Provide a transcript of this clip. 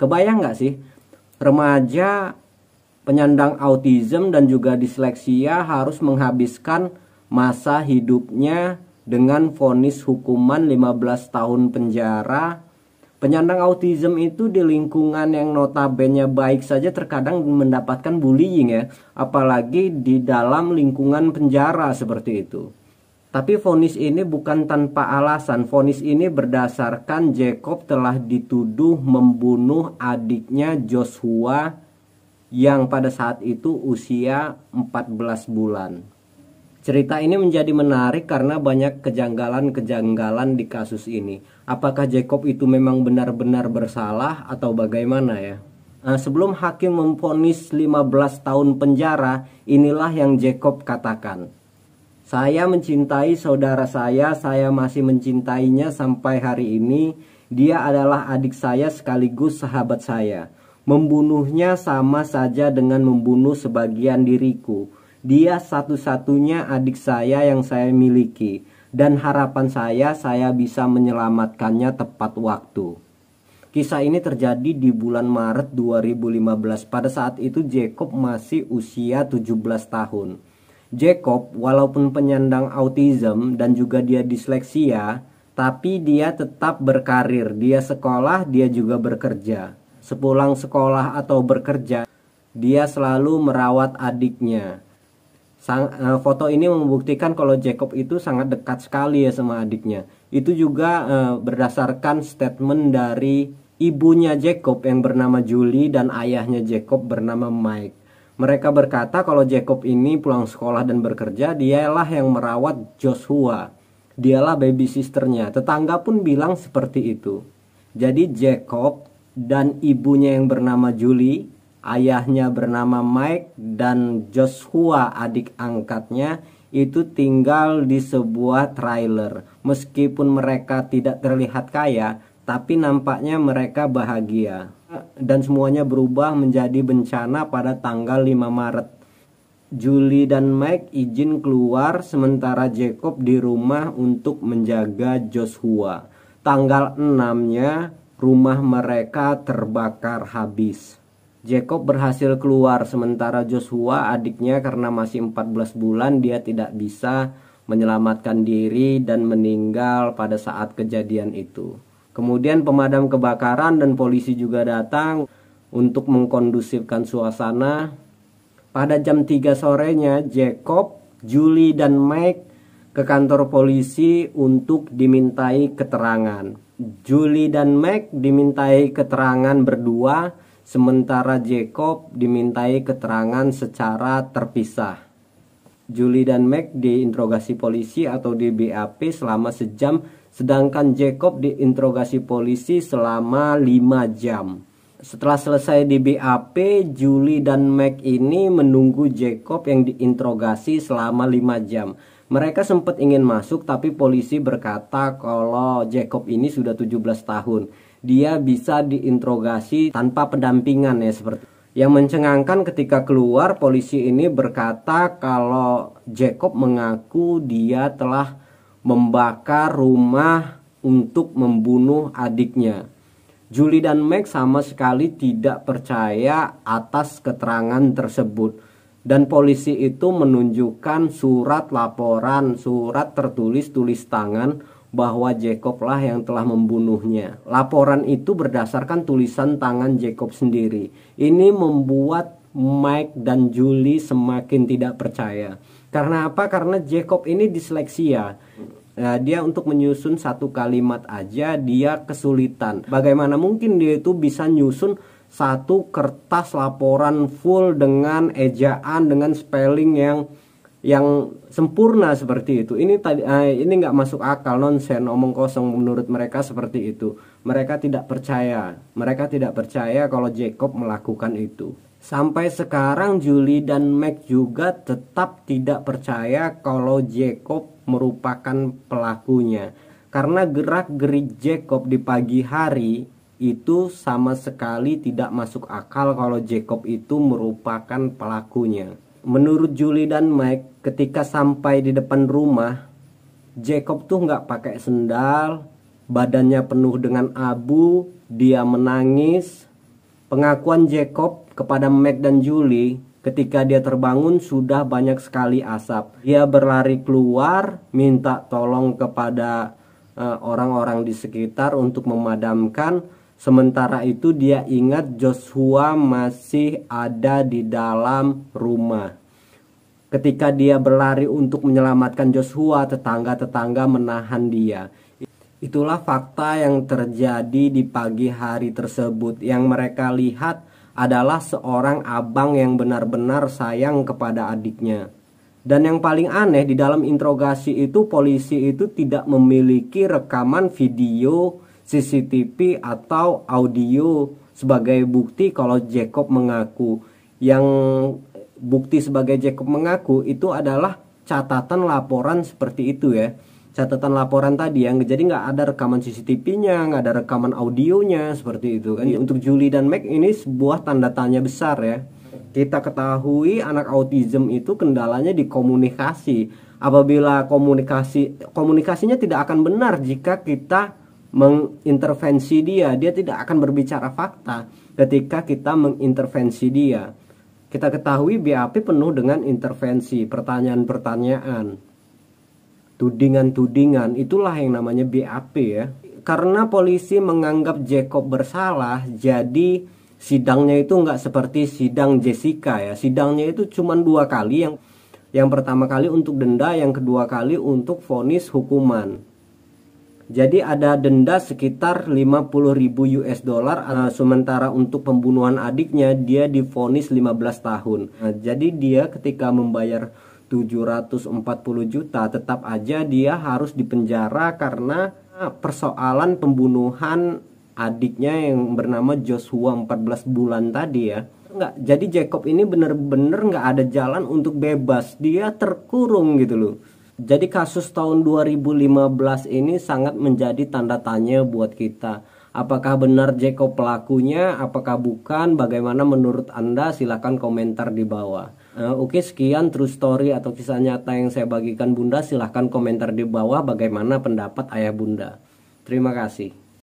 Kebayang nggak sih, remaja penyandang autism dan juga disleksia harus menghabiskan masa hidupnya dengan vonis hukuman 15 tahun penjara. Penyandang autism itu di lingkungan yang notabene baik saja terkadang mendapatkan bullying ya, apalagi di dalam lingkungan penjara seperti itu. Tapi vonis ini bukan tanpa alasan. Vonis ini berdasarkan Jacob telah dituduh membunuh adiknya Joshua yang pada saat itu usia 14 bulan. Cerita ini menjadi menarik karena banyak kejanggalan-kejanggalan di kasus ini. Apakah Jacob itu memang benar-benar bersalah atau bagaimana ya? Sebelum hakim memvonis 15 tahun penjara, inilah yang Jacob katakan. Saya mencintai saudara saya masih mencintainya sampai hari ini. Dia adalah adik saya sekaligus sahabat saya. Membunuhnya sama saja dengan membunuh sebagian diriku. Dia satu-satunya adik saya yang saya miliki. Dan harapan saya bisa menyelamatkannya tepat waktu. Kisah ini terjadi di bulan Maret 2015. Pada saat itu Jacob masih usia 17 tahun. Jacob walaupun penyandang autism dan juga dia disleksia, tapi dia tetap berkarir. Dia sekolah, dia juga bekerja. Sepulang sekolah atau bekerja, dia selalu merawat adiknya. Foto ini membuktikan kalau Jacob itu sangat dekat sekali ya sama adiknya. Itu juga berdasarkan statement dari ibunya Jacob yang bernama Julie dan ayahnya Jacob bernama Mike. Mereka berkata kalau Jacob ini pulang sekolah dan bekerja, dialah yang merawat Joshua. Dialah baby sisternya. Tetangga pun bilang seperti itu. Jadi Jacob dan ibunya yang bernama Julie, ayahnya bernama Mike, dan Joshua adik angkatnya itu tinggal di sebuah trailer. Meskipun mereka tidak terlihat kaya, tapi nampaknya mereka bahagia. Dan semuanya berubah menjadi bencana pada tanggal 5 Maret. Julie dan Mike izin keluar sementara Jacob di rumah untuk menjaga Joshua. Tanggal 6-nya rumah mereka terbakar habis. Jacob berhasil keluar sementara Joshua adiknya karena masih 14 bulan dia tidak bisa menyelamatkan diri dan meninggal pada saat kejadian itu. Kemudian pemadam kebakaran dan polisi juga datang untuk mengkondusifkan suasana. Pada jam 3 sorenya Jacob, Julie dan Mike ke kantor polisi untuk dimintai keterangan. Julie dan Mike dimintai keterangan berdua, sementara Jacob dimintai keterangan secara terpisah. Julie dan Mike diinterogasi polisi atau di BAP selama sejam, sedangkan Jacob diinterogasi polisi selama 5 jam. Setelah selesai di BAP, Julie dan Mike ini menunggu Jacob yang diinterogasi selama 5 jam. Mereka sempat ingin masuk tapi polisi berkata kalau Jacob ini sudah 17 tahun. Dia bisa diinterogasi tanpa pendampingan ya seperti. Yang mencengangkan ketika keluar, polisi ini berkata kalau Jacob mengaku dia telah membakar rumah untuk membunuh adiknya. Julie dan Mike sama sekali tidak percaya atas keterangan tersebut. Dan polisi itu menunjukkan surat laporan, surat tertulis tulis tangan bahwa Jacob lah yang telah membunuhnya. Laporan itu berdasarkan tulisan tangan Jacob sendiri. Ini membuat Mike dan Julie semakin tidak percaya. Karena apa? Karena Jacob ini disleksia. Dia untuk menyusun satu kalimat aja dia kesulitan. Bagaimana mungkin dia itu bisa nyusun satu kertas laporan full dengan ejaan, dengan spelling yang sempurna seperti itu. Ini nggak masuk akal, nonsen, omong kosong menurut mereka seperti itu. Mereka tidak percaya. Mereka tidak percaya kalau Jacob melakukan itu. Sampai sekarang Julie dan Mike juga tetap tidak percaya kalau Jacob merupakan pelakunya. Karena gerak-gerik Jacob di pagi hari itu sama sekali tidak masuk akal kalau Jacob itu merupakan pelakunya. Menurut Julie dan Mike, ketika sampai di depan rumah, Jacob tuh nggak pakai sendal, badannya penuh dengan abu, dia menangis, Pengakuan Jacob kepada Meg dan Julie ketika dia terbangun sudah banyak sekali asap. Dia berlari keluar, minta tolong kepada orang-orang di sekitar untuk memadamkan. Sementara itu dia ingat Joshua masih ada di dalam rumah. Ketika dia berlari untuk menyelamatkan Joshua, tetangga-tetangga menahan dia. Itulah fakta yang terjadi di pagi hari tersebut. Yang mereka lihat adalah seorang abang yang benar-benar sayang kepada adiknya. Dan yang paling aneh, di dalam interogasi itu polisi itu tidak memiliki rekaman video, CCTV atau audio sebagai bukti kalau Jacob mengaku. Yang bukti sebagai Jacob mengaku itu adalah catatan laporan seperti itu ya. Catatan laporan tadi yang jadi nggak ada rekaman CCTV-nya, nggak ada rekaman audionya seperti itu kan. Untuk Julie dan Meg ini sebuah tanda tanya besar ya. Kita ketahui anak autism itu kendalanya di komunikasi. Apabila komunikasinya tidak akan benar jika kita mengintervensi dia tidak akan berbicara fakta ketika kita mengintervensi dia. Kita ketahui BAP penuh dengan intervensi, pertanyaan-pertanyaan, tudingan-tudingan, itulah yang namanya BAP ya. Karena polisi menganggap Jacob bersalah, jadi sidangnya itu nggak seperti sidang Jessica ya. Sidangnya itu cuma 2 kali, yang pertama kali untuk denda, yang kedua kali untuk vonis hukuman. Jadi ada denda sekitar 50.000 US dollar, sementara untuk pembunuhan adiknya dia divonis 15 tahun. Jadi dia ketika membayar 740 juta tetap aja dia harus dipenjara karena persoalan pembunuhan adiknya yang bernama Joshua 14 bulan tadi ya. Jadi Jacob ini bener-bener nggak ada jalan untuk bebas, dia terkurung gitu loh. Jadi kasus tahun 2015 ini sangat menjadi tanda tanya buat kita. Apakah benar Jacob pelakunya, apakah bukan, bagaimana menurut Anda? Silahkan komentar di bawah. Oke, sekian true story atau kisah nyata yang saya bagikan Bunda. Silahkan komentar di bawah bagaimana pendapat ayah Bunda. Terima kasih.